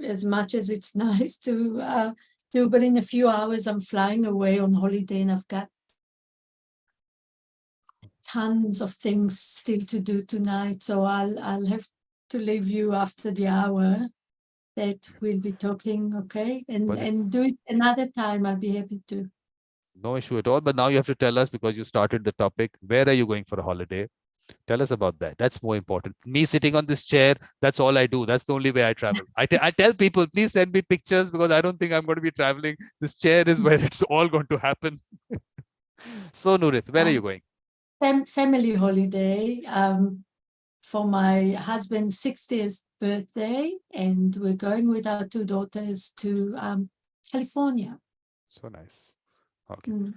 as much as it's nice to do, but in a few hours I'm flying away on holiday and I've got tons of things still to do tonight. So I'll have to leave you after the hour that we'll be talking, okay? And do it another time. I'll be happy to. No issue at all. But now you have to tell us, because you started the topic, where are you going for a holiday? Tell us about that. That's more important. Me sitting on this chair, that's all I do. That's the only way I travel. I tell people, please send me pictures, because I don't think I'm going to be traveling. This chair is where it's all going to happen. So, Nurit, where are you going? Family holiday for my husband's 60th birthday, and we're going with our two daughters to California. So nice. Okay.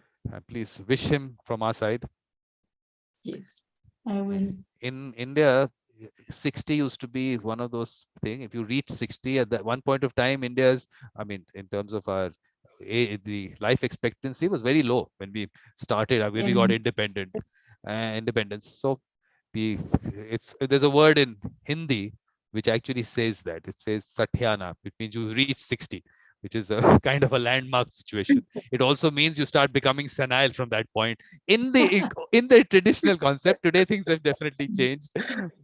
Please wish him from our side. Yes, I will. In India, 60 used to be one of those things. If you reach 60 at that one point of time, India's, I mean, in terms of our the life expectancy was very low when we started, when we got independence. So there's a word in Hindi which actually says that. It says Satyana, which means you reach 60, which is a kind of a landmark situation. It also means you start becoming senile from that point. In the traditional concept, today things have definitely changed,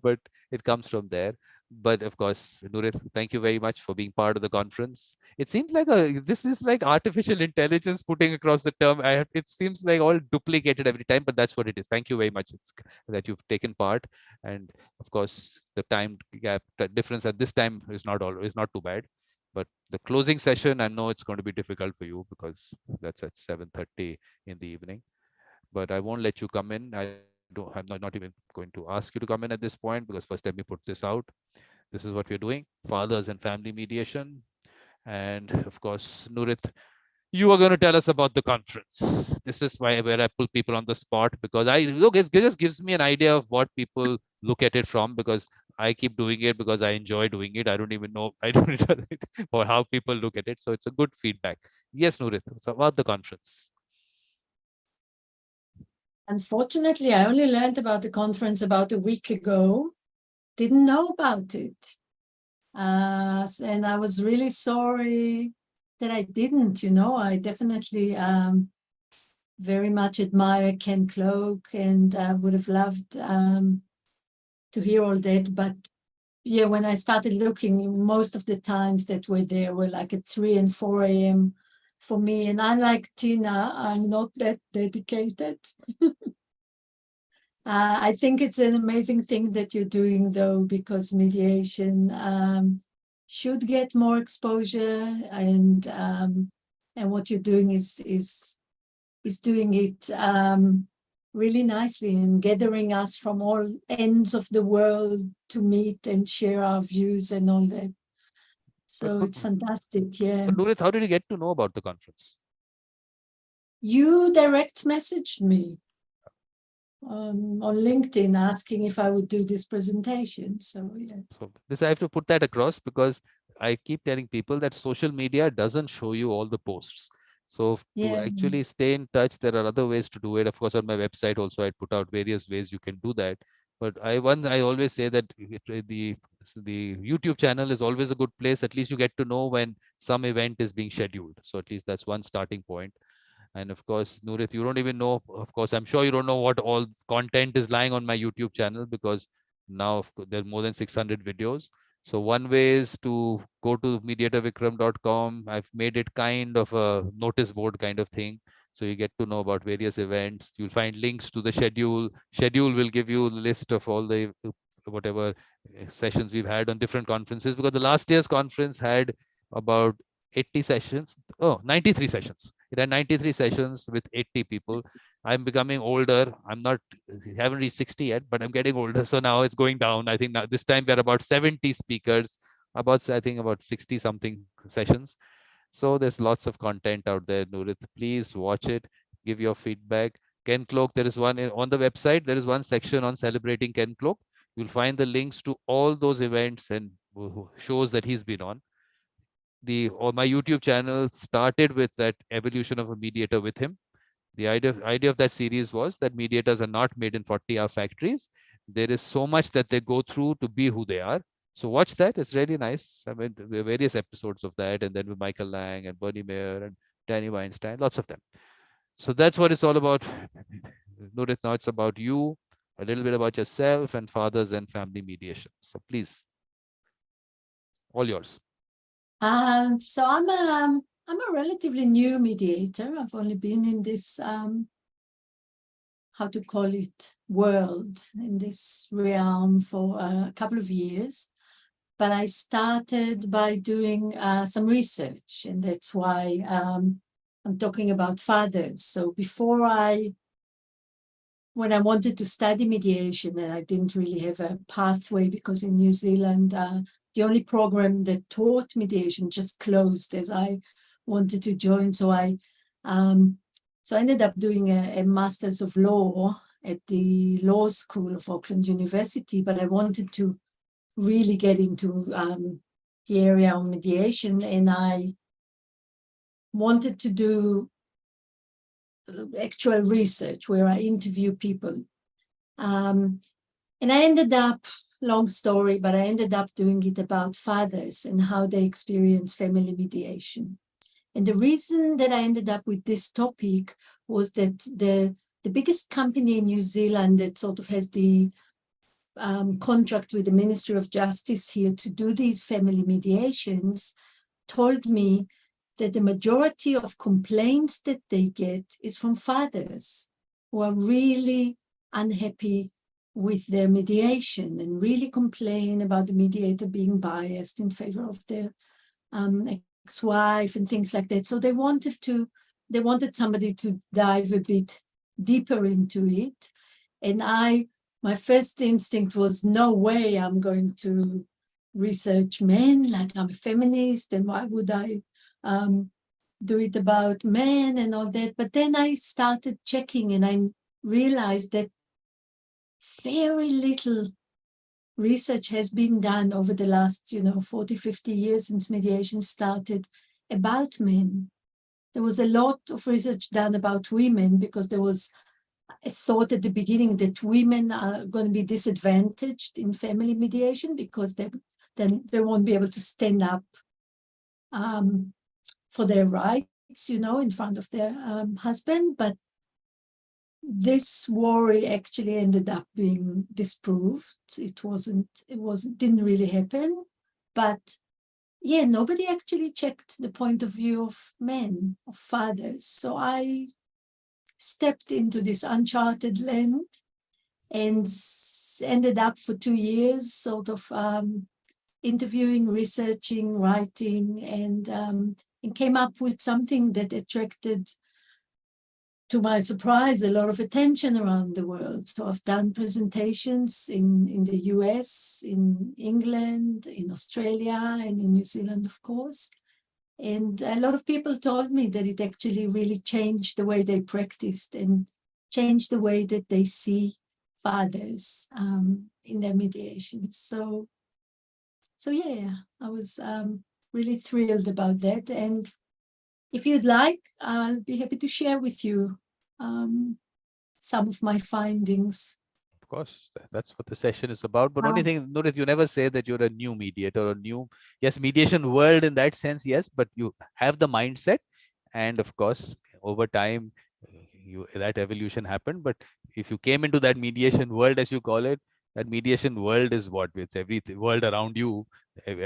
but it comes from there. But of course, Nurit, thank you very much for being part of the conference. It seems like this is like artificial intelligence putting across the term. It seems like all duplicated every time, but that's what it is. Thank you very much that you've taken part. And of course, the time gap difference at this time is not too bad. But the closing session, I know it's going to be difficult for you, because that's at 7:30 in the evening. But I won't let you come in. I'm not even going to ask you to come in at this point, because first let me put this out. This is what we're doing: fathers and family mediation. And of course, Nurit, you are going to tell us about the conference. This is where I pull people on the spot, because it just gives me an idea of what people look at it from, because I keep doing it because I enjoy doing it. I don't even know or how people look at it. So it's a good feedback. Yes, Nurit, so about the conference. Unfortunately, I only learned about the conference about a week ago. Didn't know about it. And I was really sorry that I didn't, I definitely very much admire Ken Cloak, and would have loved to hear all that. But yeah, when I started looking, most of the times that were there were like at 3 and 4 a.m. for me. And unlike Tina, I'm not that dedicated. I think it's an amazing thing that you're doing, though, because mediation should get more exposure, and what you're doing is doing it really nicely, and gathering us from all ends of the world to meet and share our views and all that. So it's fantastic, yeah. But Nurit, how did you get to know about the conference? You direct messaged me on LinkedIn asking if I would do this presentation. So yeah. So this, I have to put that across, because I keep telling people that social media doesn't show you all the posts. So to actually stay in touch, there are other ways to do it. Of course, on my website also, I put out various ways you can do that. But I always say that the YouTube channel is always a good place. At least you get to know when some event is being scheduled. So at least that's one starting point. And of course, Nurit, you don't even know, of course, I'm sure you don't know what all content is lying on my YouTube channel, because now there are more than 600 videos. So one way is to go to mediatorvikram.com. I've made it kind of a notice board kind of thing. So you get to know about various events. You'll find links to the schedule. Schedule will give you a list of all the whatever sessions we've had on different conferences, because the last year's conference had about 80 sessions. 93 sessions. It had 93 sessions with 80 people. I'm becoming older. Haven't reached 60 yet, but I'm getting older. So now it's going down. I think now this time we're about 70 speakers, about 60 something sessions. So there's lots of content out there, Nurit. Please watch it, give your feedback. Ken Cloak, there is one on the website. There is one section on celebrating Ken Cloak. You'll find the links to all those events and shows that he's been on. My YouTube channel started with that evolution of a mediator with him. The idea of that series was that mediators are not made in 40-hour factories. There is so much that they go through to be who they are. So watch that. It's really nice. I mean, there are various episodes of that, and then with Michael Lang and Bernie Mayer and Danny Weinstein, lots of them. So that's what it's all about. Nurit, now it's about you, a little bit about yourself and fathers and family mediation. So please, all yours. So I'm a relatively new mediator. I've only been in this how to call it world, in this realm for a couple of years. But I started by doing some research, and that's why I'm talking about fathers. So when I wanted to study mediation, and I didn't really have a pathway because in New Zealand, the only program that taught mediation just closed as I wanted to join. So I ended up doing a Master's of Law at the Law School of Auckland University, but I wanted to really get into the area of mediation, and I wanted to do actual research where I interview people. And I ended up, long story, but I ended up doing it about fathers and how they experience family mediation. And the reason that I ended up with this topic was that the biggest company in New Zealand that sort of has the contract with the Ministry of Justice here to do these family mediations told me that the majority of complaints that they get is from fathers who are really unhappy with their mediation and really complain about the mediator being biased in favor of their ex-wife and things like that. So they wanted somebody to dive a bit deeper into it. And my first instinct was, no way I'm going to research men, like I'm a feminist, and why would I do it about men and all that? But then I started checking, and I realized that very little research has been done over the last 40, 50 years since mediation started about men. There was a lot of research done about women because there was a thought at the beginning that women are going to be disadvantaged in family mediation because then they won't be able to stand up for their rights, in front of their husband. But this worry actually ended up being disproved. It didn't really happen. But yeah, nobody actually checked the point of view of men, of fathers. So I stepped into this uncharted land and ended up for 2 years sort of interviewing, researching, writing, and came up with something that attracted, to my surprise, a lot of attention around the world. So I've done presentations in the US, in England, in Australia, and in New Zealand, of course. And a lot of people told me that it actually really changed the way they practiced and changed the way that they see fathers in their mediations. So yeah, I was really thrilled about that. And if you'd like, I'll be happy to share with you some of my findings. Of course, that's what the session is about. But only thing, Nurit, you never say that you're a new mediator or yes, mediation world in that sense, yes, but you have the mindset. And of course, over time, that evolution happened. But if you came into that mediation world, as you call it, that mediation world is what? It's every world around you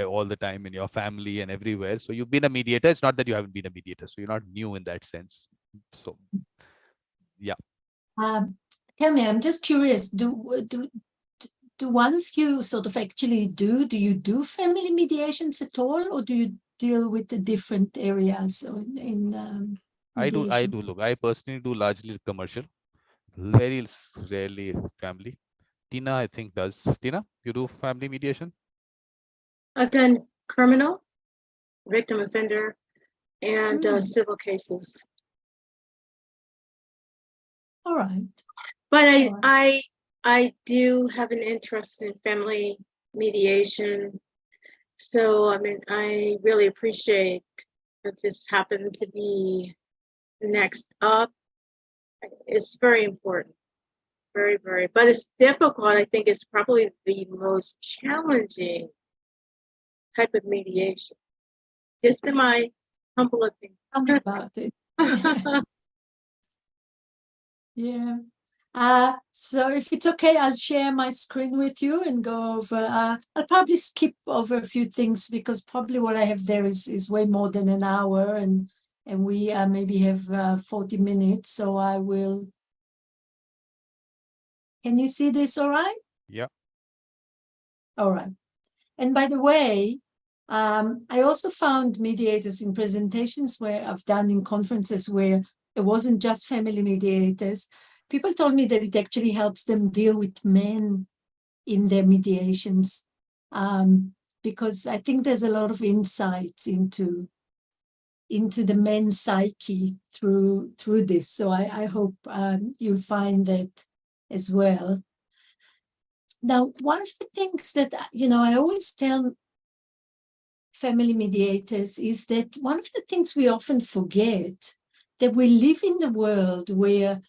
all the time in your family and everywhere. So you've been a mediator. It's not that you haven't been a mediator. So you're not new in that sense. So, yeah. Tell me, I'm just curious, do one of you sort of actually do you do family mediations at all, or do you deal with the different areas in mediation? I do. Look, I personally do largely commercial, very rarely family. Tina, I think, does. Tina, you do family mediation? I've done criminal, victim offender, and civil cases. All right. But I do have an interest in family mediation. So, I mean, I really appreciate that this happened to be next up. It's very important. Very, very, but it's difficult. I think it's probably the most challenging type of mediation. Just in my humble opinion. Tell me about it. Yeah. So if it's okay, I'll share my screen with you and go over. I'll probably skip over a few things because probably what I have there is way more than an hour, and we maybe have 40 minutes. So I will. Can you see this all right? Yeah. All right. And by the way, I also found mediators in presentations where I've done in conferences where it wasn't just family mediators. People told me that it actually helps them deal with men in their mediations, because I think there's a lot of insights into the men's psyche through this. So I hope you'll find that as well. Now, one of the things that, I always tell family mediators is that one of the things we often forget, that we live in the world where,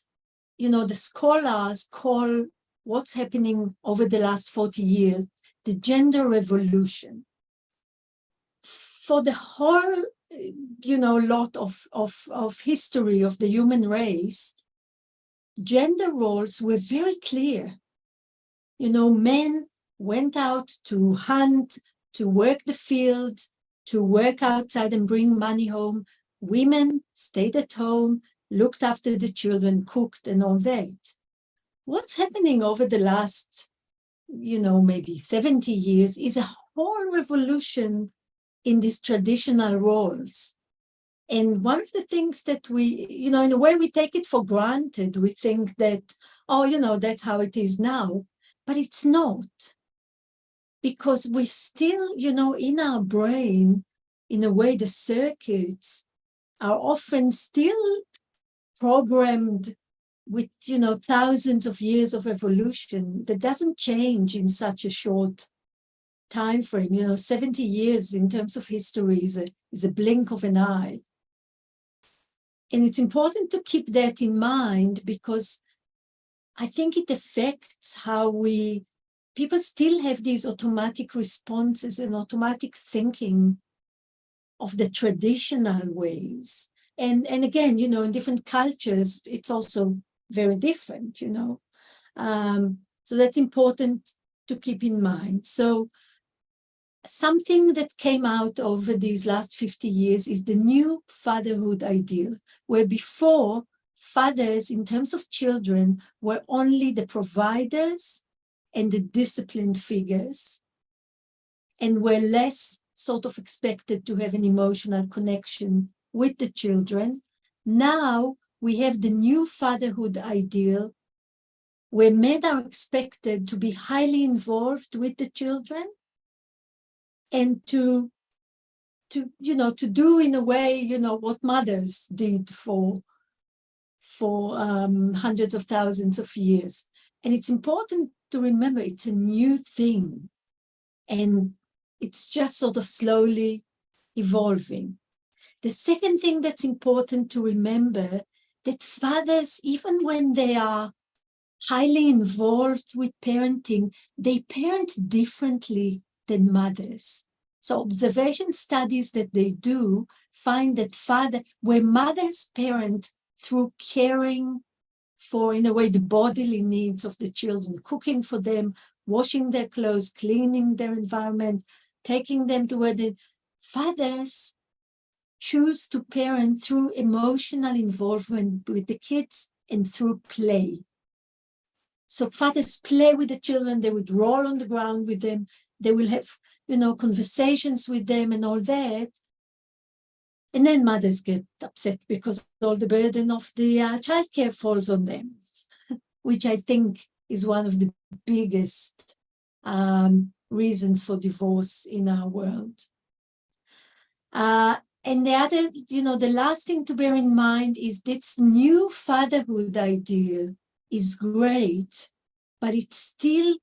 the scholars call what's happening over the last 40 years the gender revolution. For the whole, lot of history of the human race, gender roles were very clear. Men went out to hunt, to work the field, to work outside and bring money home. Women stayed at home, looked after the children, cooked and all that. What's happening over the last, maybe 70 years is a whole revolution in these traditional roles. And one of the things that we, in a way we take it for granted. We think that, that's how it is now. But it's not, because we still, in our brain, in a way, the circuits are often still programmed with, thousands of years of evolution that doesn't change in such a short time frame. 70 years in terms of history is a blink of an eye. And it's important to keep that in mind, because I think it affects how people still have these automatic responses and automatic thinking of the traditional ways. And again, in different cultures, it's also very different, So that's important to keep in mind. So something that came out over these last 50 years is the new fatherhood ideal, where before, fathers, in terms of children, were only the providers and the disciplined figures, and were less sort of expected to have an emotional connection with the children. Now we have the new fatherhood ideal, where men are expected to be highly involved with the children and to do in a way, what mothers did for hundreds of thousands of years. And it's important to remember it's a new thing, and it's just sort of slowly evolving. The second thing that's important to remember, that fathers, even when they are highly involved with parenting, they parent differently than mothers. So observation studies that they do find that where mothers parent through caring for, in a way, the bodily needs of the children, cooking for them, washing their clothes, cleaning their environment, taking them to where the fathers choose to parent through emotional involvement with the kids and through play. So fathers play with the children, they would roll on the ground with them, they will have, conversations with them and all that. And then mothers get upset because all the burden of the childcare falls on them, which I think is one of the biggest reasons for divorce in our world. And the other, the last thing to bear in mind is this new fatherhood idea is great, but it's still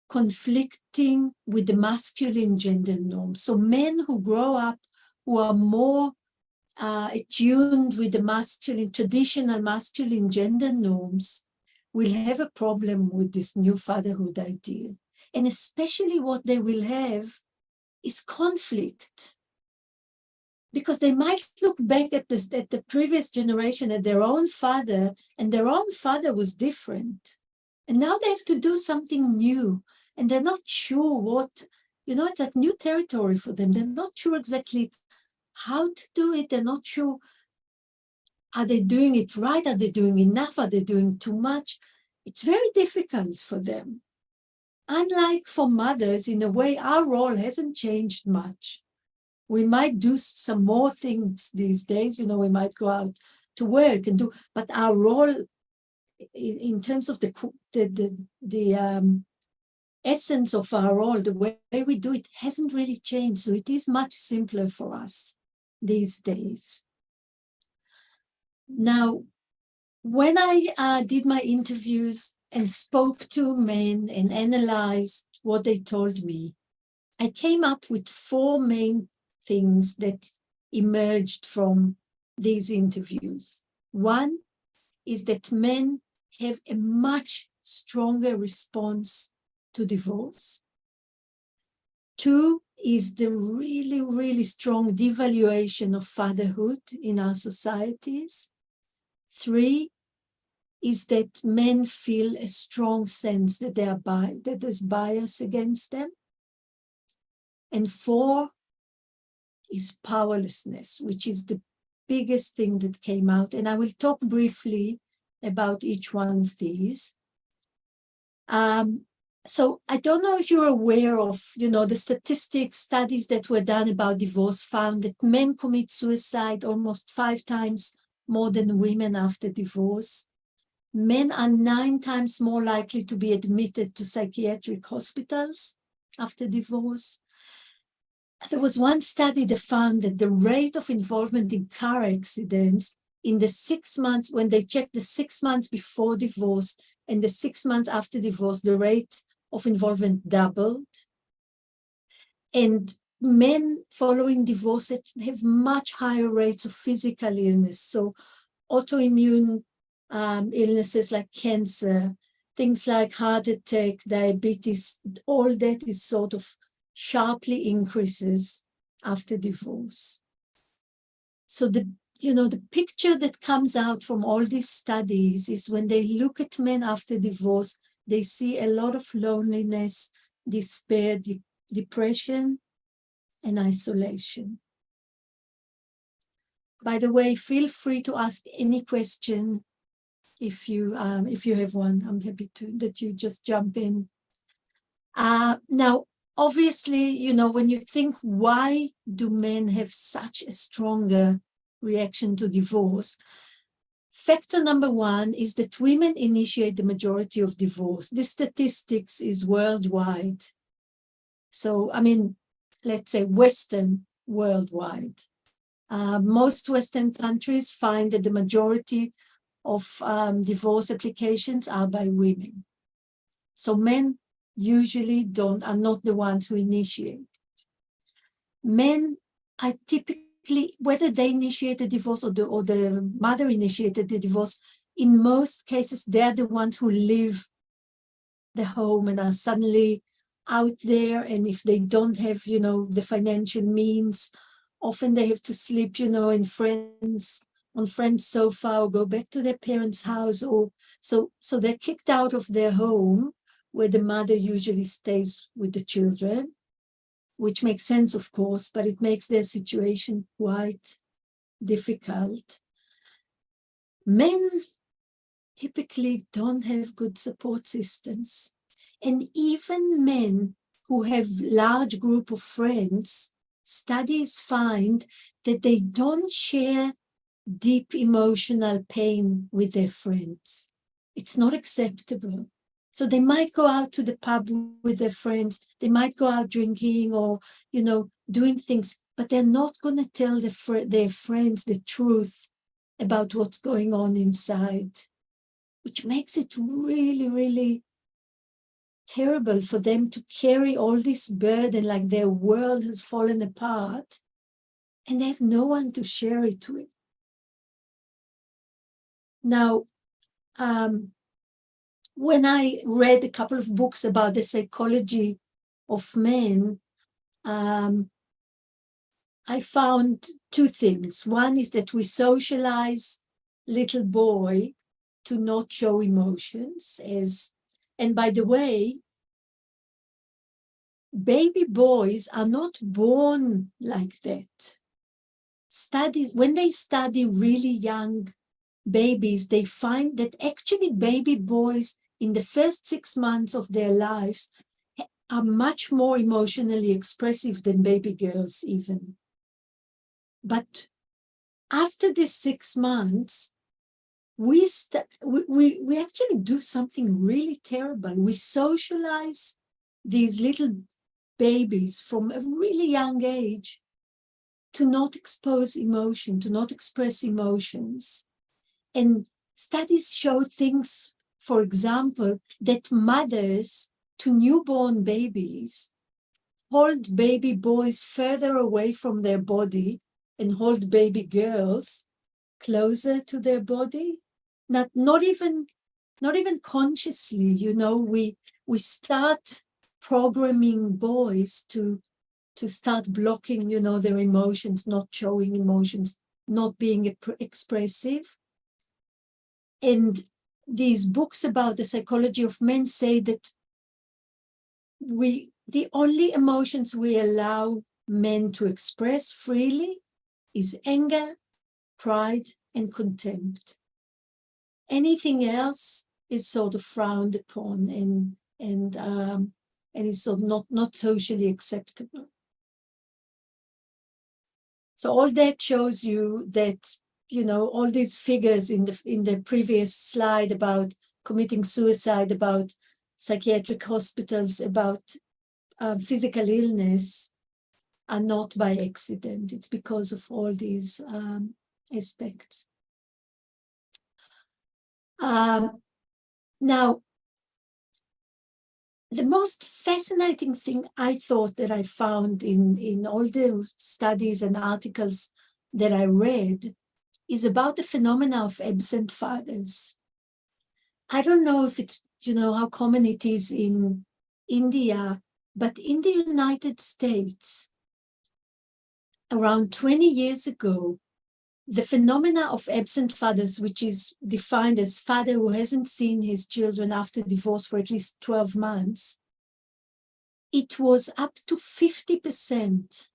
conflicting with the masculine gender norm. So men who grow up, who are more attuned with the traditional masculine gender norms, will have a problem with this new fatherhood ideal. And especially what they will have is conflict. Because they might look back at the previous generation, at their own father, and their own father was different. And now they have to do something new, and they're not sure what, it's like new territory for them. They're not sure exactly how to do it. They're not sure, are they doing it right? Are they doing enough? Are they doing too much? It's very difficult for them. Unlike for mothers, in a way, our role hasn't changed much. We might do some more things these days, we might go out to work and do, but our role in terms of the essence of our role, the way we do it hasn't really changed. So it is much simpler for us these days. Now, when I did my interviews and spoke to men and analyzed what they told me, I came up with 4 main things that emerged from these interviews. One is that men have a much stronger response to divorce. 2 is the really, really strong devaluation of fatherhood in our societies. 3 is that men feel a strong sense that that there's bias against them. And 4 is powerlessness, which is the biggest thing that came out. And I will talk briefly about each one of these. So I don't know if you're aware of, the statistics, studies that were done about divorce found that men commit suicide almost 5 times more than women after divorce. Men are 9 times more likely to be admitted to psychiatric hospitals after divorce. There was one study that found that the rate of involvement in car accidents in the 6 months, when they checked the 6 months before divorce and the 6 months after divorce, the rate of involvement doubled. And men following divorce have much higher rates of physical illness. So autoimmune illnesses like cancer, things like heart attack, diabetes, all that is sort of sharply increases after divorce. So the picture that comes out from all these studies is when they look at men after divorce, they see a lot of loneliness, despair, depression, and isolation. By the way, feel free to ask any question if you have one. I'm happy that you just jump in. Now, obviously, when you think, why do men have such a stronger reaction to divorce? Factor number 1 is that women initiate the majority of divorce. This statistics is worldwide. So, let's say Western worldwide. Most Western countries find that the majority of divorce applications are by women. So men usually are not the ones who initiate. Men are typically, whether they initiate the divorce or the mother initiated the divorce, in most cases, they're the ones who leave the home and are suddenly out there. And if they don't have, the financial means, often they have to sleep, on friends' sofa or go back to their parents' house. Or so they're kicked out of their home, where the mother usually stays with the children, which makes sense, of course, but it makes their situation quite difficult. Men typically don't have good support systems. And even men who have large group of friends, studies find that they don't share deep emotional pain with their friends. It's not acceptable. So they might go out to the pub with their friends, they might go out drinking or, doing things, but they're not going to tell their friends the truth about what's going on inside, which makes it really, really terrible for them to carry all this burden, like their world has fallen apart, and they have no one to share it with. Now, when I read a couple of books about the psychology of men, I found two things. One is that we socialize little boy to not show emotions, and by the way, baby boys are not born like that. Studies, when they study really young babies, they find that actually baby boys in the first 6 months of their lives are much more emotionally expressive than baby girls even. But after the 6 months, we actually do something really terrible. We socialize these little babies from a really young age to not expose emotion, to not express emotions. And studies show things, for example, that mothers to newborn babies hold baby boys further away from their body and hold baby girls closer to their body. Not even consciously, you know, we start programming boys to start blocking, you know, their emotions, not showing emotions, not being expressive. And these books about the psychology of men say that the only emotions we allow men to express freely is anger, pride, and contempt. Anything else is sort of frowned upon and is sort of not socially acceptable. So all that shows you that, you know, all these figures in the previous slide about committing suicide, about psychiatric hospitals, about physical illness are not by accident. It's because of all these aspects. Now, the most fascinating thing I thought that I found in all the studies and articles that I read is about the phenomena of absent fathers. I don't know if it's, you know, how common it is in India, but in the United States, around 20 years ago, the phenomena of absent fathers, which is defined as father who hasn't seen his children after divorce for at least 12 months, it was up to 50%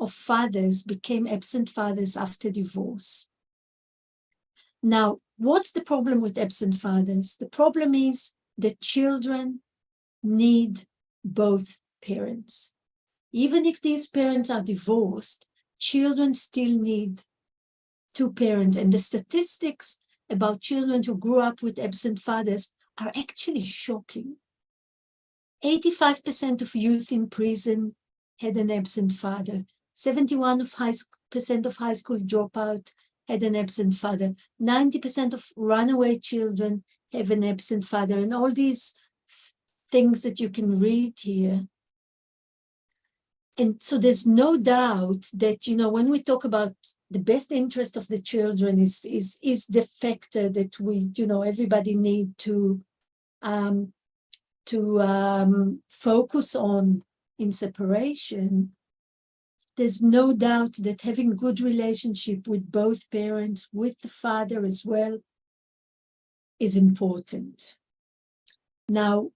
of fathers became absent fathers after divorce. Now, what's the problem with absent fathers? The problem is that children need both parents. Even if these parents are divorced, children still need two parents. And the statistics about children who grew up with absent fathers are actually shocking. 85% of youth in prison had an absent father. 71% of high school dropout had an absent father. 90% of runaway children have an absent father. And all these things that you can read here. And so there's no doubt that, you know, when we talk about the best interest of the children is the factor that we, you know, everybody need to focus on in separation. There's no doubt that having good relationship with both parents, with the father as well, is important. Now,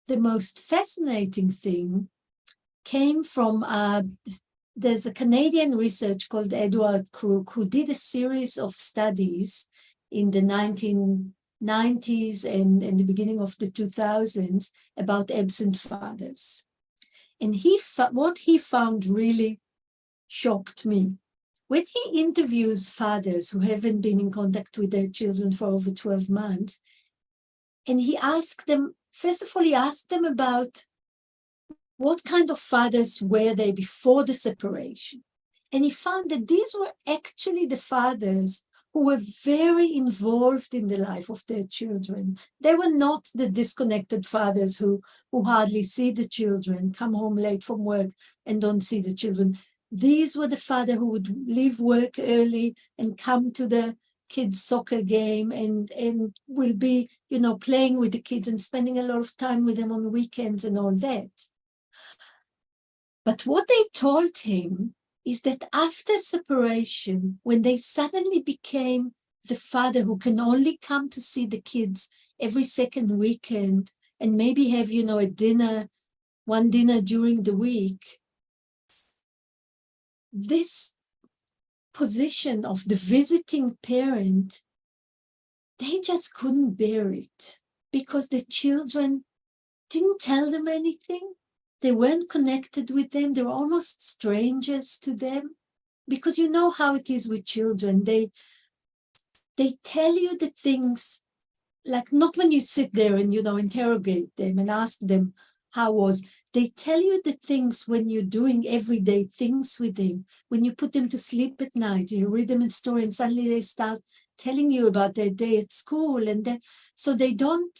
the most fascinating thing came from, there's a Canadian researcher called Edward Crook who did a series of studies in the 1990s and the beginning of the 2000s about absent fathers. And what he found really shocked me. When he interviews fathers who haven't been in contact with their children for over 12 months, and he asked them, first of all, he asked them about what kind of fathers were they before the separation. And he found that these were actually the fathers who were very involved in the life of their children. They were not the disconnected fathers who hardly see the children, come home late from work and don't see the children. These were the fathers who would leave work early and come to the kids' soccer game and will be, you know, playing with the kids and spending a lot of time with them on weekends and all that. But what they told him is that after separation, when they suddenly became the father who can only come to see the kids every second weekend and maybe have, a dinner, one dinner during the week, this position of the visiting parent, they just couldn't bear it because the children didn't tell them anything. They weren't connected with them. They were almost strangers to them, because you know how it is with children. They tell you the things, like not when you sit there and, interrogate them and ask them how was. They tell you the things when you're doing everyday things with them, when you put them to sleep at night, you read them a story and suddenly they start telling you about their day at school. And then, so they don't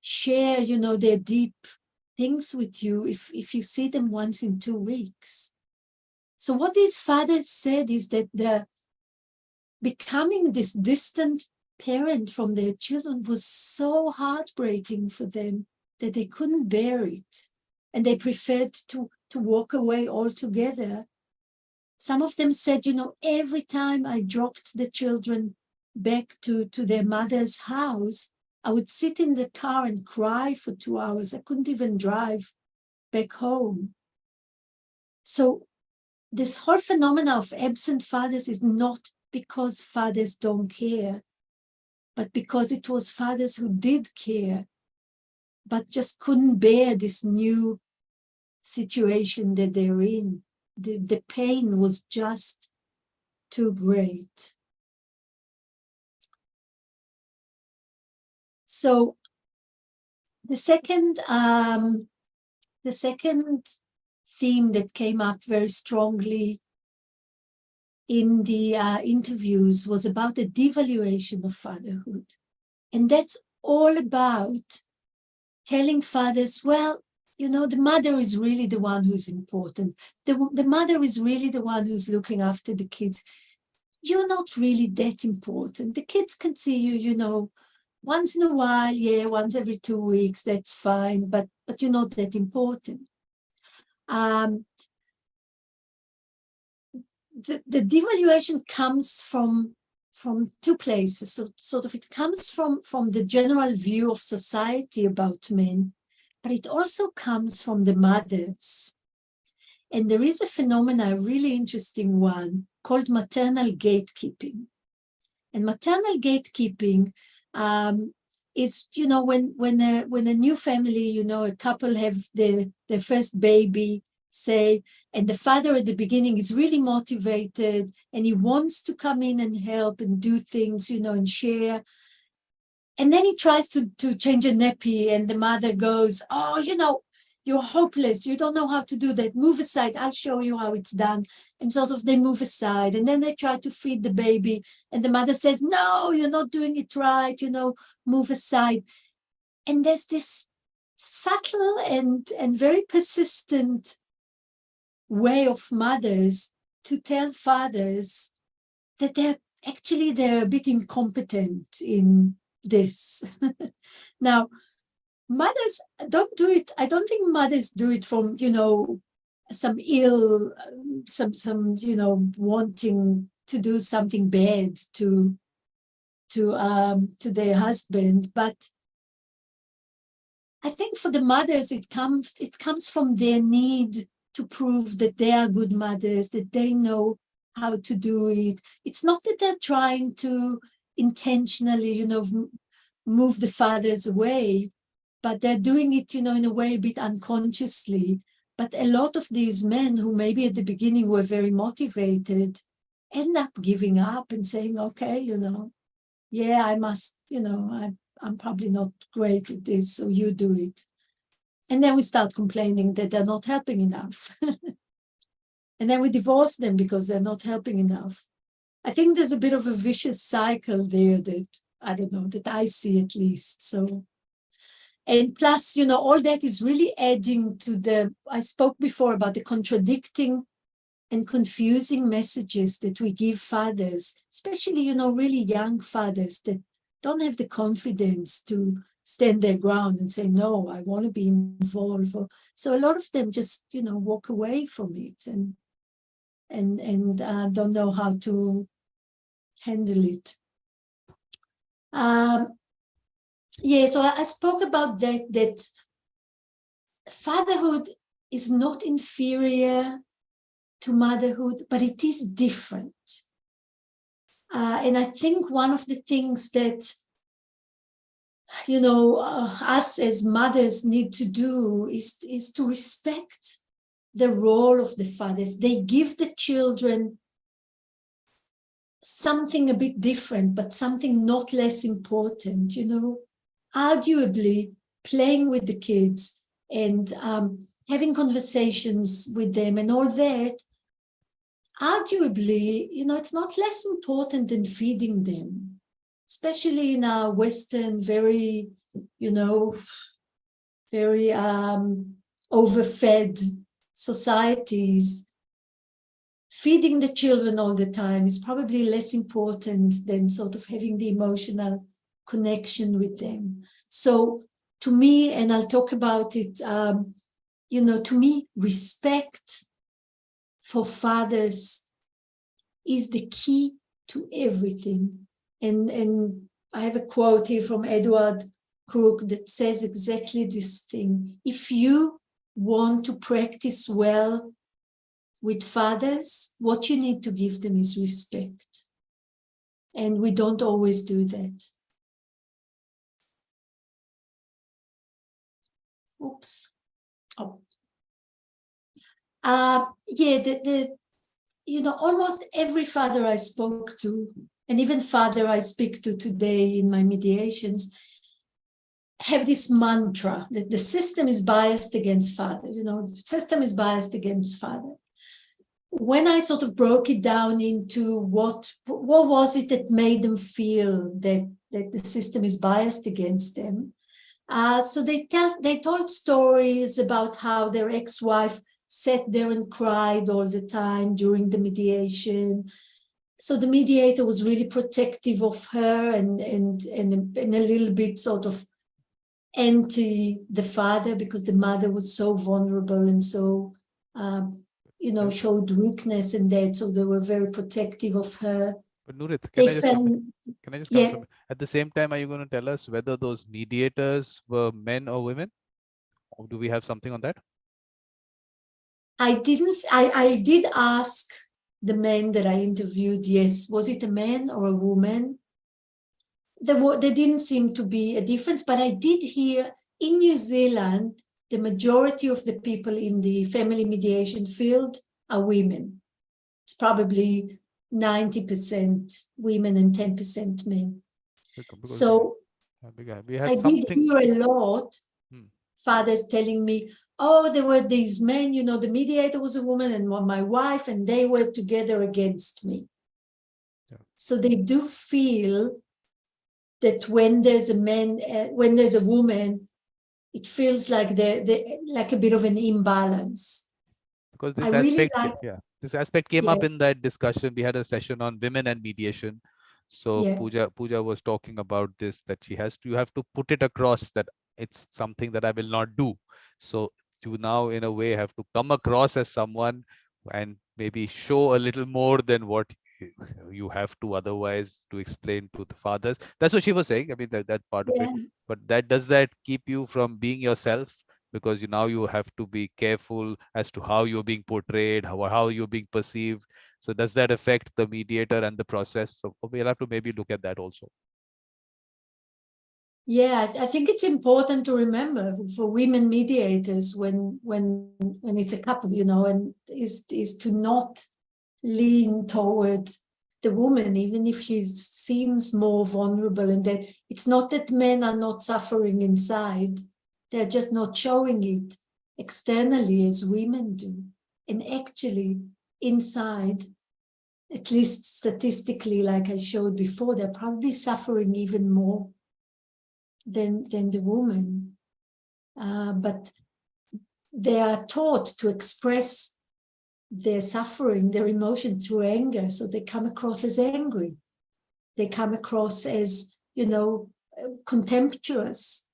share, their deep things with you if you see them once in 2 weeks. So what these fathers said is that the becoming this distant parent from their children was so heartbreaking for them that they couldn't bear it. And they preferred to walk away altogether. Some of them said, every time I dropped the children back to their mother's house, I would sit in the car and cry for 2 hours. I couldn't even drive back home. So this whole phenomena of absent fathers is not because fathers don't care, but because it was fathers who did care, but just couldn't bear this new situation that they're in. The pain was just too great. So the second theme that came up very strongly in the interviews was about the devaluation of fatherhood. And that's all about telling fathers, well, the mother is really the one who's important. The mother is really the one who's looking after the kids. You're not really that important. The kids can see you, once in a while, once every 2 weeks, that's fine, but you're not that important. The devaluation comes from 2 places. So sort of it comes from the general view of society about men, but it also comes from the mothers. And there is a phenomenon, a really interesting one, called maternal gatekeeping. And maternal gatekeeping is, when a new family, a couple have their first baby, say, and the father at the beginning is really motivated and he wants to come in and help and do things, and share. And then he tries to change a nappy and the mother goes, oh, you're hopeless. You don't know how to do that. Move aside. I'll show you how it's done. And sort of they move aside. And then they try to feed the baby. And the mother says, no, you're not doing it right. Move aside. And there's this subtle and very persistent way of mothers to tell fathers that they're a bit incompetent in this. Now, mothers don't do it. I don't think mothers do it from, some wanting to do something bad to their husband. But I think for the mothers, it comes from their need to prove that they are good mothers, that they know how to do it. It's not that they're trying to intentionally, move the fathers away, but they're doing it, in a way a bit unconsciously. But a lot of these men who maybe at the beginning were very motivated end up giving up and saying, okay, I must, I'm probably not great at this, so you do it. And then we start complaining that they're not helping enough. And then we divorce them because they're not helping enough. I think there's a bit of a vicious cycle there that, I don't know, that I see at least. So, and plus, all that is really adding to I spoke before about the contradicting and confusing messages that we give fathers, especially, really young fathers that don't have the confidence to stand their ground and say, no, I want to be involved. So a lot of them just, walk away from it and don't know how to handle it. So I spoke about that fatherhood is not inferior to motherhood, but it is different. And I think one of the things that, us as mothers need to do is to respect the role of the fathers. They give the children something a bit different, but something not less important, arguably playing with the kids and having conversations with them and all that. Arguably, it's not less important than feeding them, especially in our Western, very, very overfed societies. Feeding the children all the time is probably less important than sort of having the emotional connection with them. So to me, and I'll talk about it, to me, respect for fathers is the key to everything. And I have a quote here from Edward Crook that says exactly this thing. If you want to practice well with fathers, what you need to give them is respect. And we don't always do that. Oops. Oh. Almost every father I spoke to, and even father I speak to today in my mediations, have this mantra that the system is biased against father. The system is biased against father. When I sort of broke it down into what was it that made them feel that the system is biased against them, so they told stories about how their ex-wife sat there and cried all the time during the mediation. So the mediator was really protective of her and a little bit sort of anti the father because the mother was so vulnerable and so, showed weakness and that. So they were very protective of her. But Nurit, can I just come at the same time, are you going to tell us whether those mediators were men or women? Or do we have something on that? I did ask the men that I interviewed, yes, was it a man or a woman? There didn't seem to be a difference, but I did hear in New Zealand, the majority of the people in the family mediation field are women. It's probably 90% women and 10% men. So I did hear a lot fathers telling me, oh, there were these men, the mediator was a woman and my wife, and they were together against me. Yeah. So they do feel that when there's a man, when there's a woman, it feels like they're like a bit of an imbalance. Because this aspect came up in that discussion. We had a session on women and mediation. So Pooja was talking about this, that you have to put it across that it's something that I will not do. So you now in a way have to come across as someone and maybe show a little more than what you have to otherwise to explain to the fathers. That's what she was saying. I mean, that part of it. But does that keep you from being yourself? Because now you have to be careful as to how you're being portrayed, how you're being perceived. So does that affect the mediator and the process? So we'll have to maybe look at that also. Yeah, I think it's important to remember for women mediators when it's a couple, and is to not lean toward the woman, even if she seems more vulnerable, and that it's not that men are not suffering inside, they're just not showing it externally as women do. And actually inside, at least statistically, like I showed before, they're probably suffering even more than the woman. But they are taught to express their suffering, their emotion through anger. So they come across as angry. They come across as, contemptuous.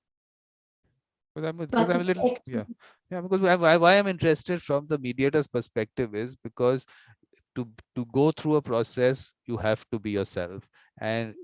Because I'm a little, because why I'm interested from the mediator's perspective is because to go through a process, you have to be yourself. And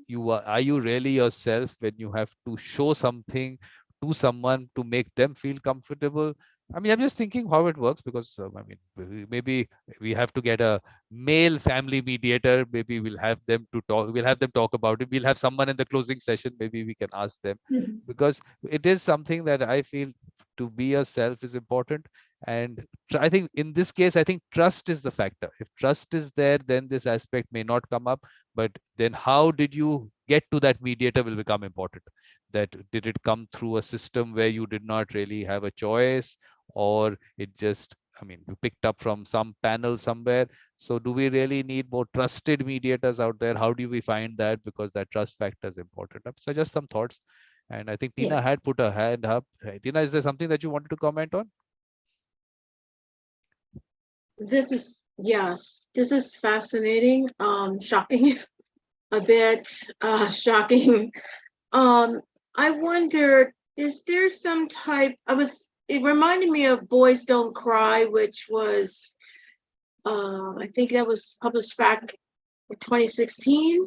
are you really yourself when you have to show something to someone to make them feel comfortable? I mean, I'm just thinking how it works, because I mean, maybe we have to get a male family mediator. Maybe we'll have them to talk. We'll have them talk about it. We'll have someone in the closing session. Maybe we can ask them, because it is something that I feel to be yourself is important. And I think in this case, I think trust is the factor. If trust is there, then this aspect may not come up. But then how did you get to that mediator will become important. That did it come through a system where you did not really have a choice, or it just, I mean, you picked up from some panel somewhere. So do we really need more trusted mediators out there? How do we find that? Because that trust factor is important. So just some thoughts. And I think Tina had put her hand up. Tina, is there something that you wanted to comment on? Yes, this is fascinating, shocking, a bit shocking. I wondered, is there some type, it reminded me of Boys Don't Cry, which was, I think that was published back in 2016.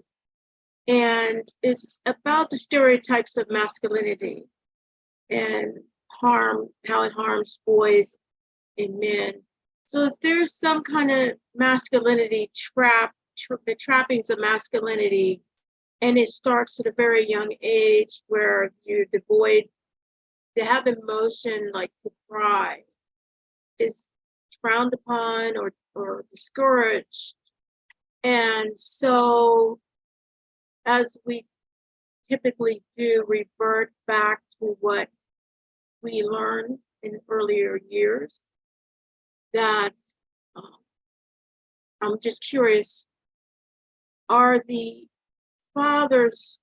And it's about the stereotypes of masculinity and how it harms boys and men. So is there some kind of masculinity the trappings of masculinity, and it starts at a very young age where you're devoid, to have emotion like to cry is frowned upon or discouraged. And so as we typically do, revert back to what we learned in earlier years, that I'm just curious, are the fathers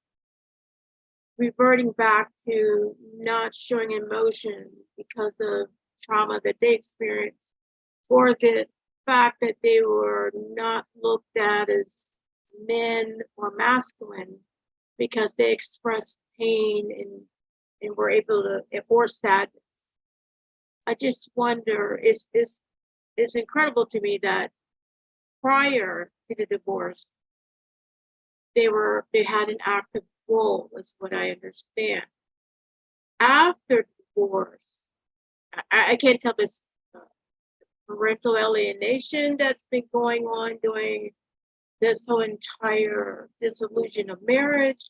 reverting back to not showing emotion because of trauma that they experienced, or the fact that they were not looked at as men or masculine because they expressed pain and were able to, or sadness? I just wonder, it's incredible to me that prior to the divorce, they had an active role, is what I understand. After divorce, I can't tell this parental alienation that's been going on during this whole entire dissolution of marriage,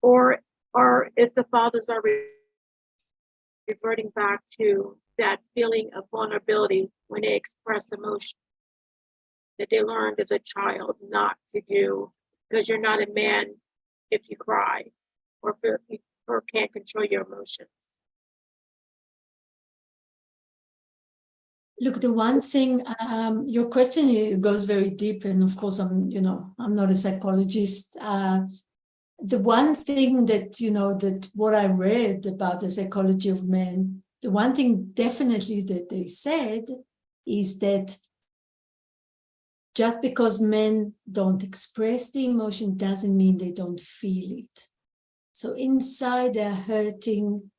or if the fathers are reverting back to that feeling of vulnerability when they express emotion that they learned as a child not to do, because you're not a man if you cry or can't control your emotions. Look, the one thing, your question goes very deep, and of course, I'm not a psychologist. The one thing that, that what I read about the psychology of men, the one thing definitely that they said is that just because men don't express the emotion doesn't mean they don't feel it. So inside they're hurting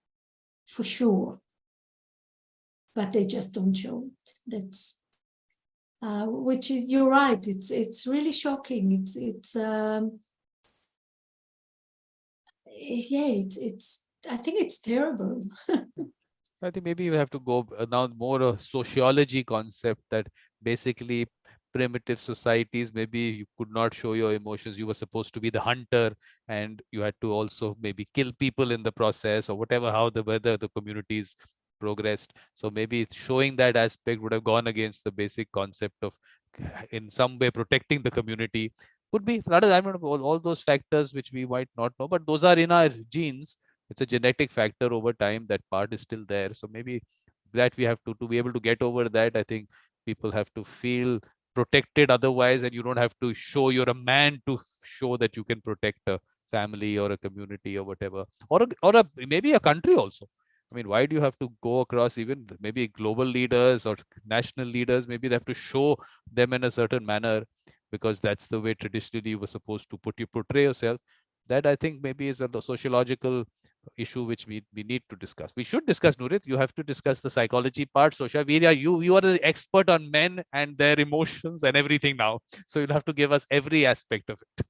for sure, but they just don't show it. That's which is, you're right. It's really shocking. It's I think it's terrible. I think maybe we have to go now more a sociology concept, that basically primitive societies, maybe you could not show your emotions. You were supposed to be the hunter, and you had to also maybe kill people in the process, or whatever, whether the communities progressed. So maybe showing that aspect would have gone against the basic concept of in some way protecting the community. Could be, I don't know, all those factors which we might not know, but those are in our genes. It's a genetic factor. Over time, that part is still there. So maybe that we have to be able to get over that. I think people have to feel protected otherwise, and you don't have to show you're a man to show that you can protect a family or a community or whatever, or maybe a country also. I mean, why do you have to go across? Even maybe global leaders or national leaders, maybe they have to show them in a certain manner, because that's the way traditionally you were supposed to portray yourself. That I think maybe is a sociological issue which we need to discuss. We should discuss, Nurit. You have to discuss the psychology part. So Shavirya, you are the expert on men and their emotions and everything now. So you'll have to give us every aspect of it.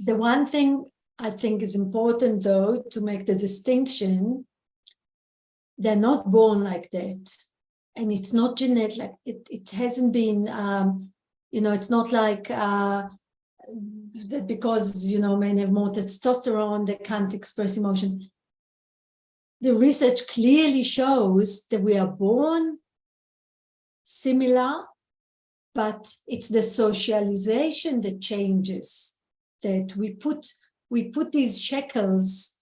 The one thing I think is important, though, to make the distinction, they're not born like that. And it's not genetic, like it hasn't been, it's not like that because, men have more testosterone, they can't express emotion. The research clearly shows that we are born similar, but it's the socialization that changes, that we put these shackles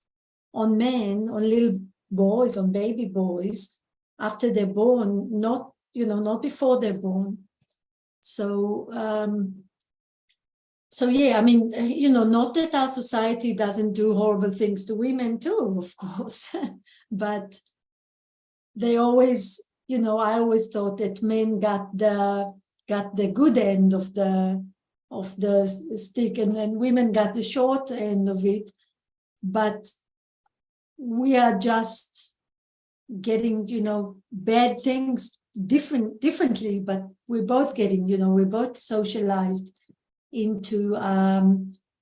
on men, on little boys, on baby boys, after they're born, not before they're born. So, yeah, not that our society doesn't do horrible things to women too, of course, but they always, I always thought that men got the good end of the stick, and then women got the short end of it. But we are just getting, bad things differently, but we're both getting, we're both socialized into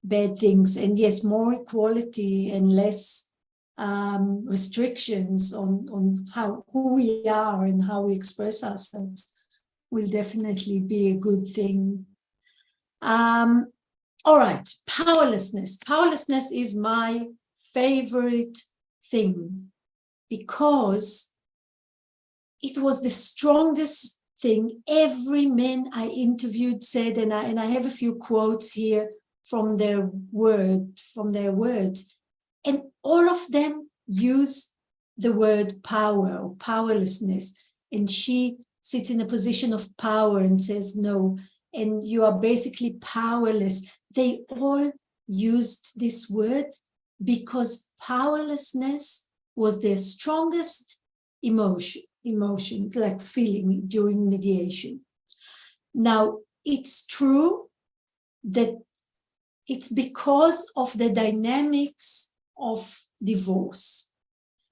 bad things. And yes, more equality and less restrictions on who we are and how we express ourselves will definitely be a good thing. All right, powerlessness. Powerlessness is my favorite thing because it was the strongest thing every man I interviewed said, and I have a few quotes here from their words, and all of them use the word power or powerlessness. And she sits in a position of power and says no, and you are basically powerless. They all used this word because powerlessness was their strongest emotion, like feeling during mediation. Now, it's true that it's because of the dynamics of divorce.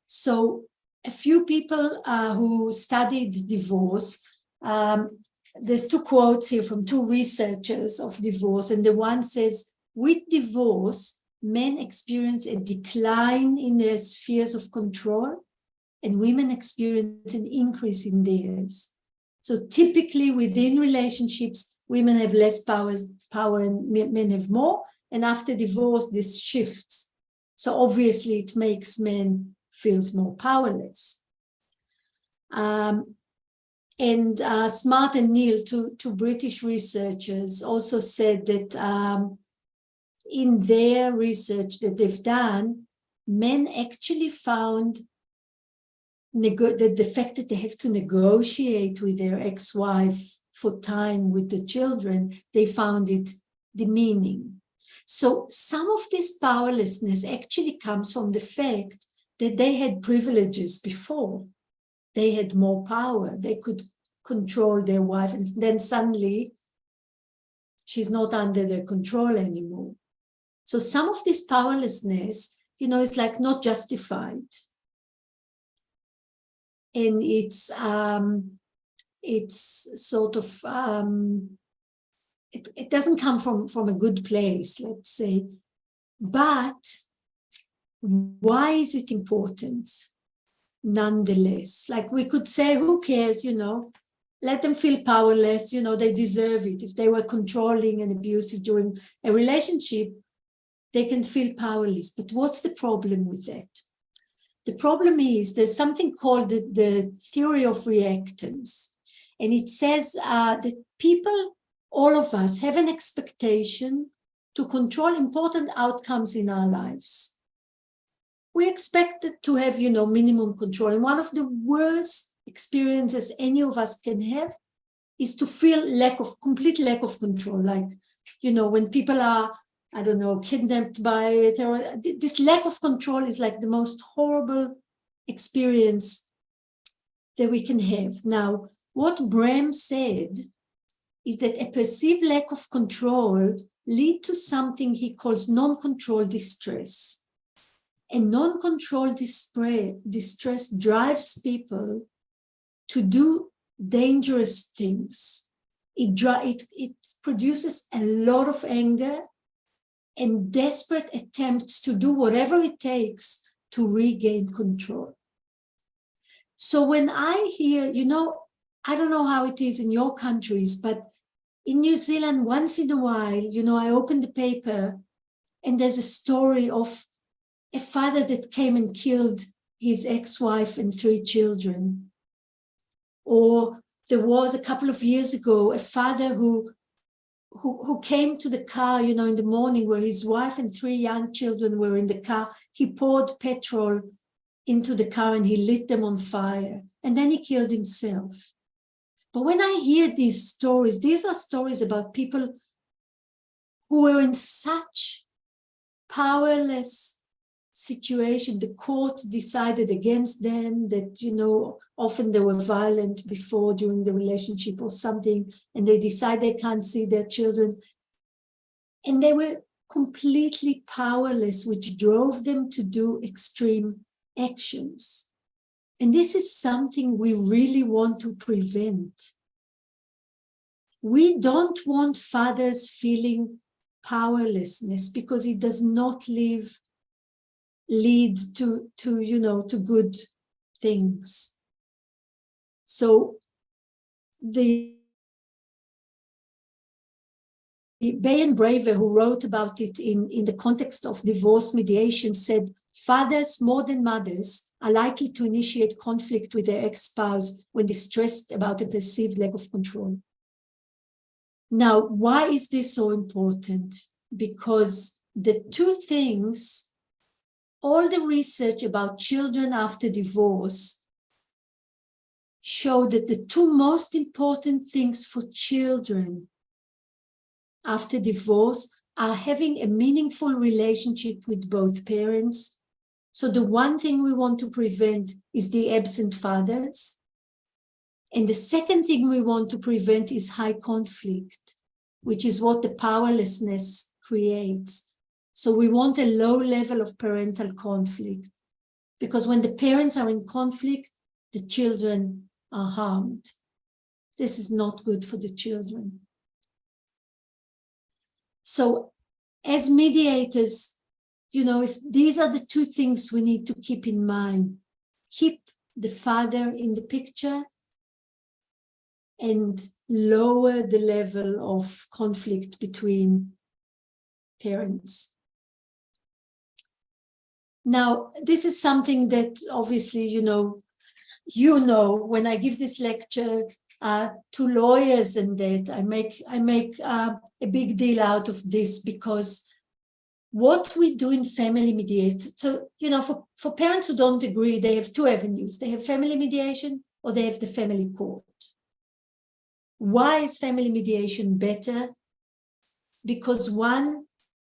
So a few people who studied divorce, there's two quotes here from two researchers of divorce, and the one says, with divorce, men experience a decline in their spheres of control, and women experience an increase in theirs. So typically within relationships, women have less power and men have more. And after divorce, this shifts. So obviously it makes men feel more powerless. And Smart and Neal, two British researchers, also said that in their research that they've done, men actually found the fact that they have to negotiate with their ex-wife for time with the children, they found it demeaning. So some of this powerlessness actually comes from the fact that they had privileges before. They had more power. They could control their wife, and then suddenly she's not under their control anymore. So some of this powerlessness, is like not justified. And it's sort of, it doesn't come from a good place, let's say. But why is it important? Nonetheless, like we could say, who cares, let them feel powerless, they deserve it. If they were controlling and abusive during a relationship, they can feel powerless. But what's the problem with that? The problem is there's something called the theory of reactance. And it says that people, all of us, have an expectation to control important outcomes in our lives. We expect to have, minimum control. And one of the worst experiences any of us can have is to feel complete lack of control. Like, when people are, kidnapped by terror, this lack of control is like the most horrible experience that we can have. Now, what Bram said is that a perceived lack of control leads to something he calls non-control distress. And non-controlled distress drives people to do dangerous things. It produces a lot of anger and desperate attempts to do whatever it takes to regain control. So when I hear, I don't know how it is in your countries, but in New Zealand, once in a while, I open the paper and there's a story of a father that came and killed his ex-wife and 3 children. Or there was a couple of years ago, a father who came to the car, in the morning where his wife and 3 young children were in the car. He poured petrol into the car and he lit them on fire. And then he killed himself. But when I hear these stories, these are stories about people who were in such powerless situation. The court decided against them, that, often they were violent before, during the relationship or something, and they decide they can't see their children. And they were completely powerless, which drove them to do extreme actions. And this is something we really want to prevent. We don't want fathers feeling powerlessness, because it does not lead to good things. So the Bay and Braver, who wrote about it in the context of divorce mediation, said fathers more than mothers are likely to initiate conflict with their ex-spouse when distressed about a perceived lack of control. Now, why is this so important? Because the two things, all the research about children after divorce show that the two most important things for children after divorce are having a meaningful relationship with both parents. So the one thing we want to prevent is the absent fathers. And the second thing we want to prevent is high conflict, which is what the powerlessness creates. So we want a low level of parental conflict, because when the parents are in conflict, the children are harmed. This is not good for the children. So as mediators, if these are the two things we need to keep in mind: keep the father in the picture and lower the level of conflict between parents. Now, this is something that obviously, when I give this lecture to lawyers and that, I make a big deal out of this, because what we do in family mediation, so, for parents who don't agree, they have two avenues. They have family mediation or they have the family court. Why is family mediation better? Because one,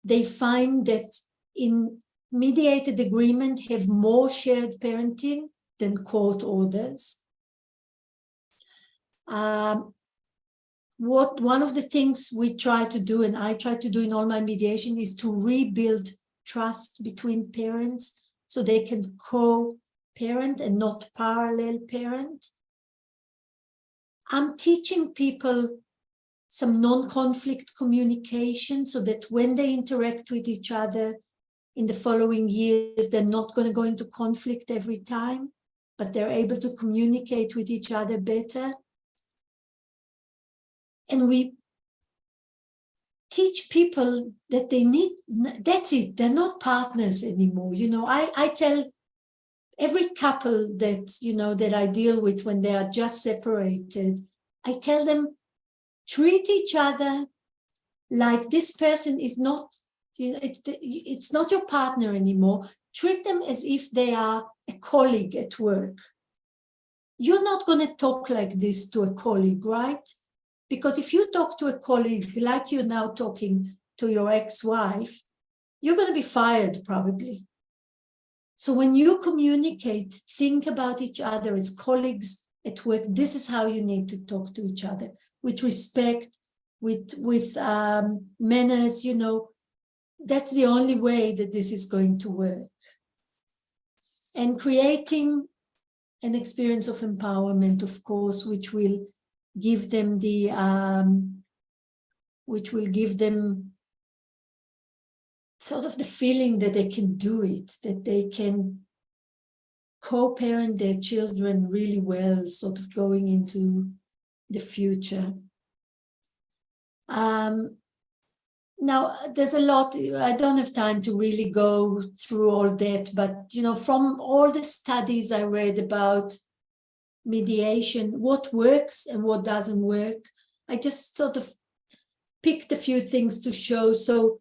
they find that in mediated agreement have more shared parenting than court orders. One of the things we try to do, and I try to do in all my mediation, is to rebuild trust between parents so they can co-parent and not parallel parent. I'm teaching people some non-conflict communication so that when they interact with each other in the following years, they're not going to go into conflict every time, but they're able to communicate with each other better. And we teach people that that's it, they're not partners anymore. I tell every couple that I deal with when they are just separated, I tell them, treat each other like this person is not, it's not your partner anymore. Treat them as if they are a colleague at work. You're not going to talk like this to a colleague, right? Because if you talk to a colleague like you're now talking to your ex-wife, you're going to be fired probably. So when you communicate, think about each other as colleagues at work. This is how you need to talk to each other, with respect, with manners. That's the only way that this is going to work. and creating an experience of empowerment, of course, which will give them sort of the feeling that they can do it, that they can co-parent their children really well, sort of going into the future. Now, there's a lot, I don't have time to really go through all that, but, you know, from all the studies I read about mediation, what works and what doesn't work, I just sort of picked a few things to show. So,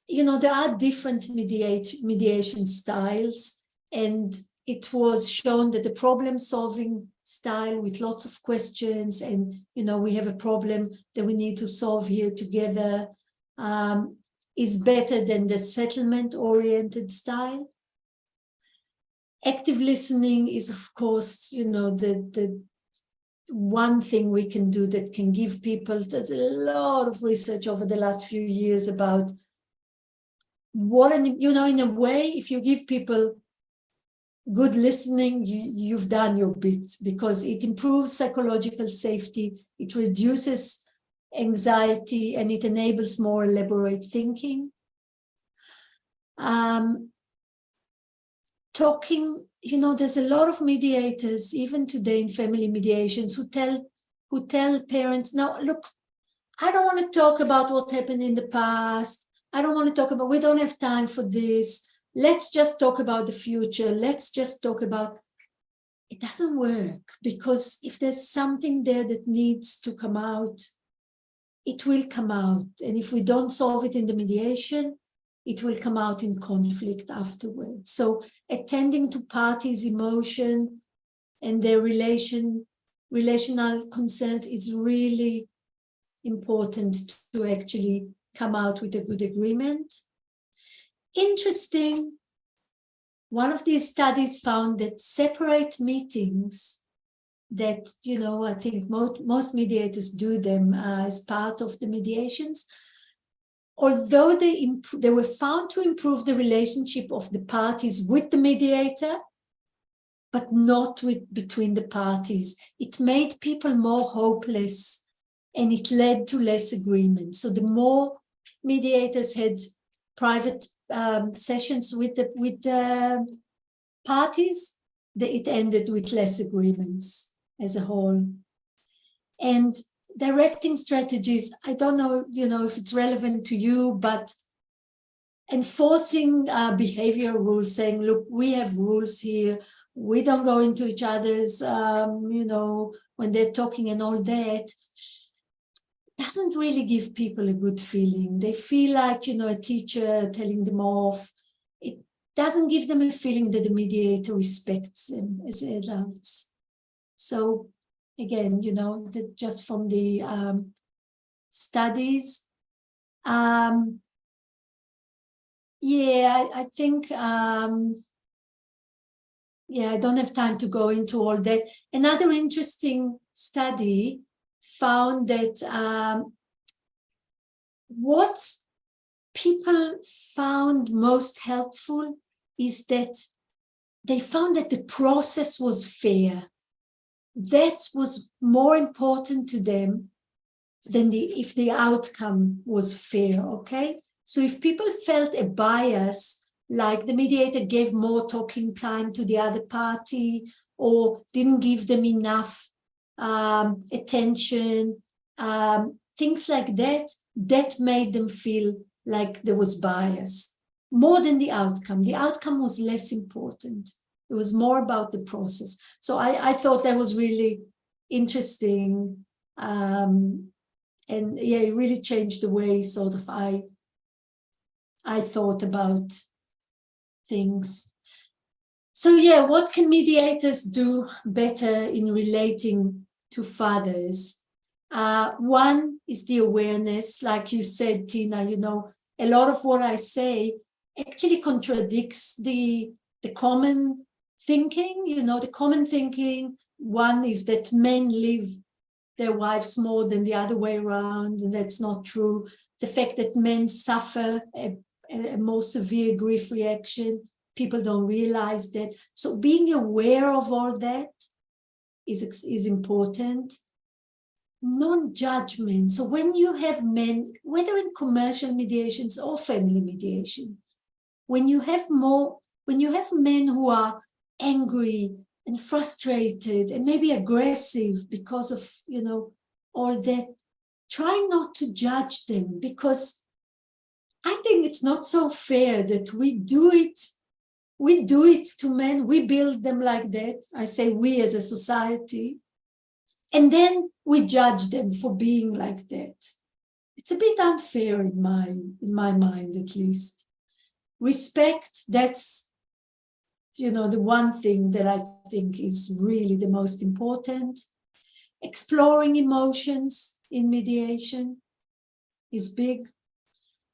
you know, there are different mediation styles, and it was shown that the problem-solving style with lots of questions and, you know, we have a problem that we need to solve here together, is better than the settlement-oriented style. Active listening is, of course, you know, the one thing we can do that can give people, there's a lot of research over the last few years about what, you know, in a way, if you give people good listening, you've done your bit, because it improves psychological safety, it reduces anxiety, and it enables more elaborate thinking. Talking, you know, there's a lot of mediators, even today in family mediations, who tell parents, now, look, I don't want to talk about what happened in the past. I don't want to talk about, we don't have time for this. Let's just talk about the future. Let's just talk about, it doesn't work, because if there's something there that needs to come out, it will come out. And if we don't solve it in the mediation, it will come out in conflict afterwards. So attending to parties' emotion and their relational consent is really important to actually come out with a good agreement. Interesting, one of these studies found that separate meetings that, you know, I think most mediators do them as part of the mediations, although they were found to improve the relationship of the parties with the mediator, but not between the parties. It made people more hopeless, and it led to less agreement. So the more mediators had private sessions with the parties, it ended with less agreements as a whole. And directing strategies, I don't know, you know, if it's relevant to you, but enforcing behavior rules, saying, look, we have rules here, we don't go into each other's, you know, when they're talking and all that, doesn't really give people a good feeling. They feel like, you know, a teacher telling them off. It doesn't give them a feeling that the mediator respects them as adults. So again, you know, just from the studies, yeah, I think, yeah, I don't have time to go into all that. Another interesting study found that what people found most helpful is that they found that the process was fair. That was more important to them than if the outcome was fair, okay? So if people felt a bias, like the mediator gave more talking time to the other party or didn't give them enough attention, things like that, that made them feel like there was bias, more than the outcome. The outcome was less important. It was more about the process. So I thought that was really interesting. And yeah, it really changed the way sort of I thought about things. So yeah, what can mediators do better in relating to fathers? One is the awareness, like you said, Tina, you know, a lot of what I say actually contradicts the common thinking. You know, the common thinking, one is that men leave their wives more than the other way around, and that's not true. The fact that men suffer a more severe grief reaction people don't realize that. So being aware of all that is important. Non-judgment. So when you have men, whether in commercial mediations or family mediation, when you have men who are angry and frustrated and maybe aggressive because of, all that, try not to judge them, because I think it's not so fair that we do it to men, we build them like that. I say we as a society, and then we judge them for being like that. It's a bit unfair in my mind, at least. Respect, that's, the one thing that I think is really the most important. Exploring emotions in mediation is big.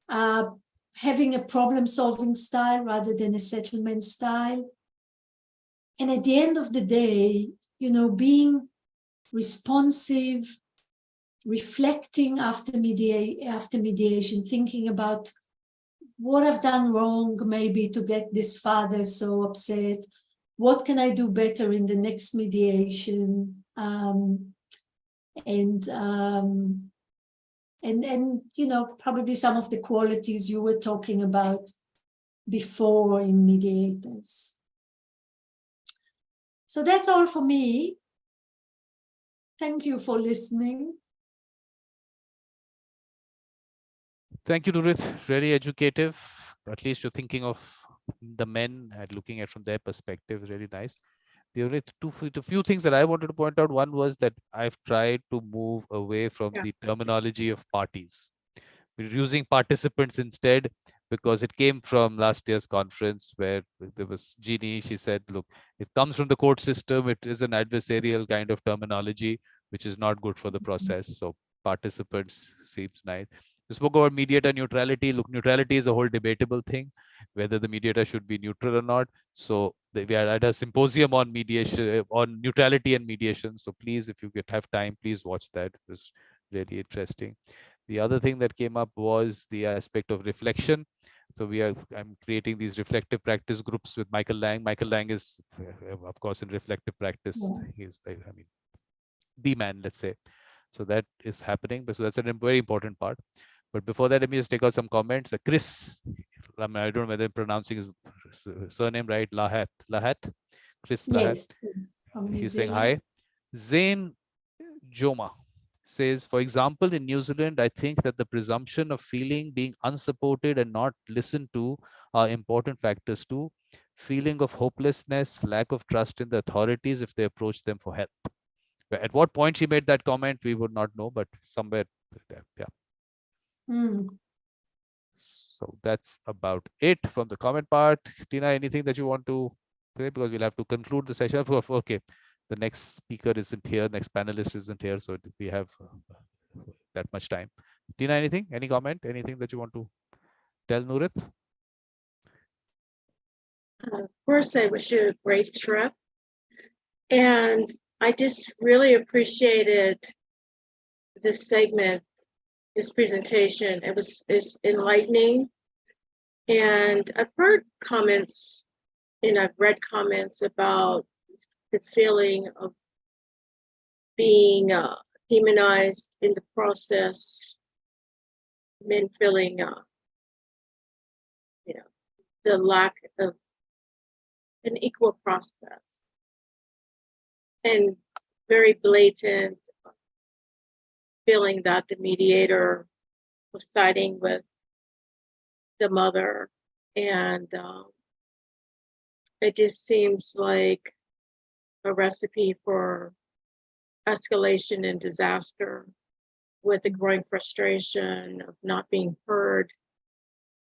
Having a problem-solving style rather than a settlement style. And at the end of the day, being responsive, reflecting after mediation, thinking about what I've done wrong, maybe to get this father so upset. What can I do better in the next mediation? And probably some of the qualities you were talking about before in mediators. So that's all for me. Thank you for listening. Thank you, Nurit. Very educative. At least you're thinking of the men and looking at from their perspective. Really nice. The only few things that I wanted to point out. One was that I've tried to move away from the terminology of parties. We're using participants instead, because it came from last year's conference where there was Jeannie. She said, look, it comes from the court system. It is an adversarial kind of terminology, which is not good for the process. So participants seems nice. We spoke about mediator neutrality. Look, neutrality is a whole debatable thing, whether the mediator should be neutral or not. So we are at a symposium on mediation, on neutrality and mediation. So please, if you have time, please watch that. It was really interesting. The other thing that came up was the aspect of reflection. So I'm creating these reflective practice groups with Michael Lang. Michael Lang is, of course, in reflective practice. He's, the man, let's say. So that is happening. So that's a very important part. But before that, let me just take out some comments. Chris, I don't know whether I'm pronouncing his surname right. Lahat. Chris Lahat. Yes. He's saying hi. Zain Joma says, for example, in New Zealand, I think that the presumption of being unsupported and not listened to are important factors too. Feeling of hopelessness, lack of trust in the authorities if they approach them for help. At what point she made that comment, we would not know, but somewhere there, yeah. So that's about it from the comment part. Tina, anything that you want to say? Because we'll have to conclude the session. Okay, the next speaker isn't here, next panelist isn't here, so we have that much time. Tina, anything? Any comment? Anything that you want to tell Nurit? Of course, I wish you a great trip. And I just really appreciated this segment, this presentation. It's enlightening. And I've heard comments and I've read comments about the feeling of being demonized in the process, men feeling, the lack of an equal process, and very blatant feeling that the mediator was siding with the mother, and it just seems like a recipe for escalation and disaster, with the growing frustration of not being heard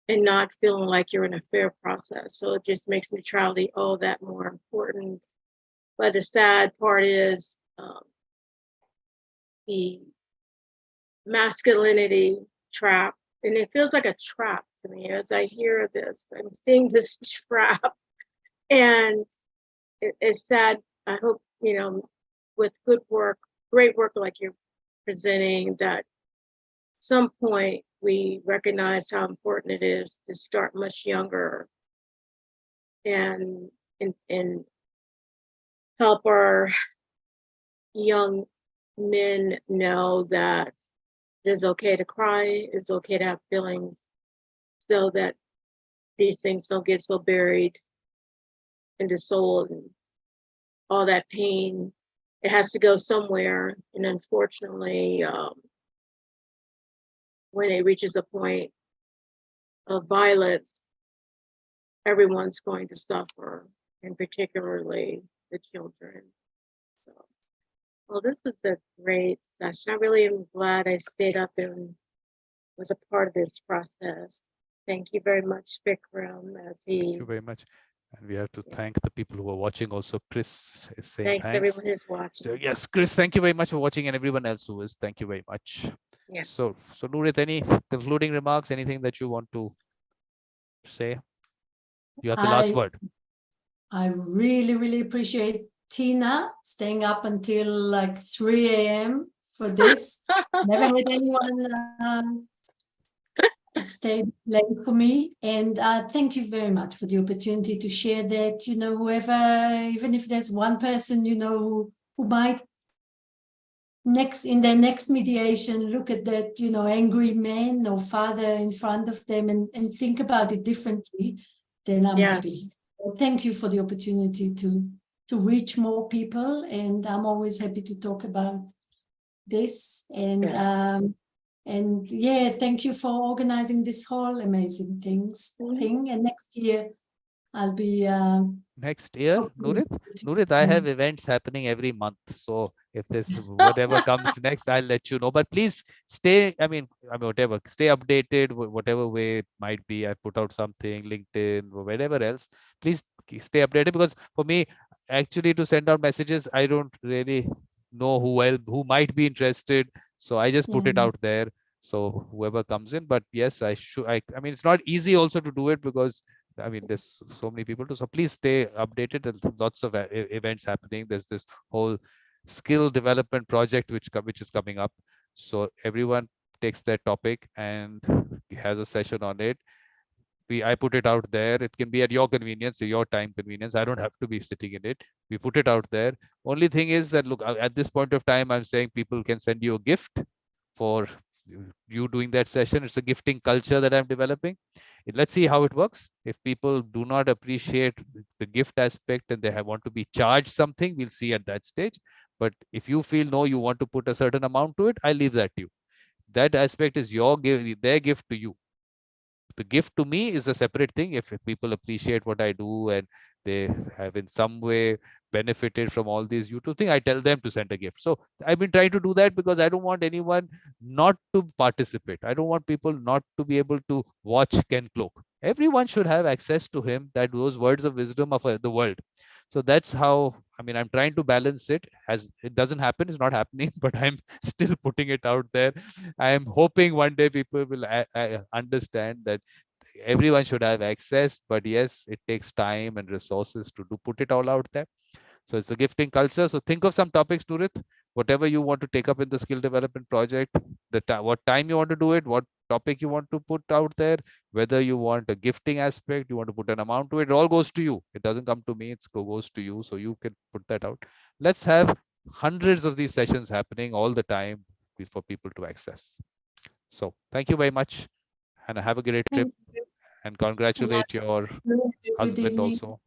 and not feeling like you're in a fair process. So it just makes neutrality all that more important. But the sad part is the masculinity trap, and it feels like a trap to me as I hear this. I'm seeing this trap, and it's sad. I hope, with good work, great work like you're presenting, that some point we recognize how important it is to start much younger and help our young men know that it is okay to cry, it's okay to have feelings, so that these things don't get so buried in the soul, and all that pain, it has to go somewhere. And unfortunately, when it reaches a point of violence, everyone's going to suffer, and particularly the children. So, well, this was a great session. I really am glad I stayed up and was a part of this process. Thank you very much, Vikram, as he. Thank you very much. And we have to thank the people who are watching also. Chris is saying Thanks, everyone who's watching. So yes, Chris, thank you very much for watching, and everyone else who is. Thank you very much. Yes. So Nurit, any concluding remarks? Anything that you want to say? You have the last word. I really, really appreciate Tina staying up until like 3 a.m. for this. Never had anyone stay late for me. And thank you very much for the opportunity to share that, you know, whoever, even if there's one person, you know, who might in their next mediation, look at that, you know, angry man or father in front of them and think about it differently, then I'm happy. So thank you for the opportunity to reach more people. And I'm always happy to talk about this. And and yeah, thank you for organizing this whole amazing thing. And next year I'll be next year, Nurit, I have events happening every month. So if there's whatever comes next, I'll let you know. But please stay, I mean, whatever, stay updated, whatever way it might be. I put out something, LinkedIn, or whatever else. Please stay updated, because for me, actually, to send out messages, I don't really know who might be interested. So I just put it out there. So whoever comes in, but yes, I mean, it's not easy also to do it, because I mean, there's so many people too. So please stay updated. There's lots of events happening. There's this whole skill development project which is coming up. So everyone takes their topic and has a session on it. I put it out there. It can be at your convenience, your time convenience. I don't have to be sitting in it. We put it out there. Only thing is that, look, at this point of time, I'm saying people can send you a gift for you doing that session. It's a gifting culture that I'm developing. Let's see how it works. If people do not appreciate the gift aspect and they want to be charged something, we'll see at that stage. But if you feel, no, you want to put a certain amount to it, I'll leave that to you. That aspect is their gift to you. The gift to me is a separate thing. If people appreciate what I do and they have in some way benefited from all these YouTube things, I tell them to send a gift. So I've been trying to do that because I don't want anyone not to participate. I don't want people not to be able to watch Ken Cloak. Everyone should have access to him, those words of wisdom of the world. So that's how, I mean, I'm trying to balance it. As it doesn't happen, it's not happening, but I'm still putting it out there. I am hoping one day people will understand that everyone should have access, but yes, it takes time and resources to put it all out there. So it's a gifting culture. So think of some topics, Nurit, whatever you want to take up in the skill development project, what time you want to do it, what topic you want to put out there, whether you want a gifting aspect, you want to put an amount to it, it all goes to you. It doesn't come to me, it goes to you. So you can put that out. Let's have hundreds of these sessions happening all the time for people to access. So thank you very much and have a great trip, and congratulate your husband also.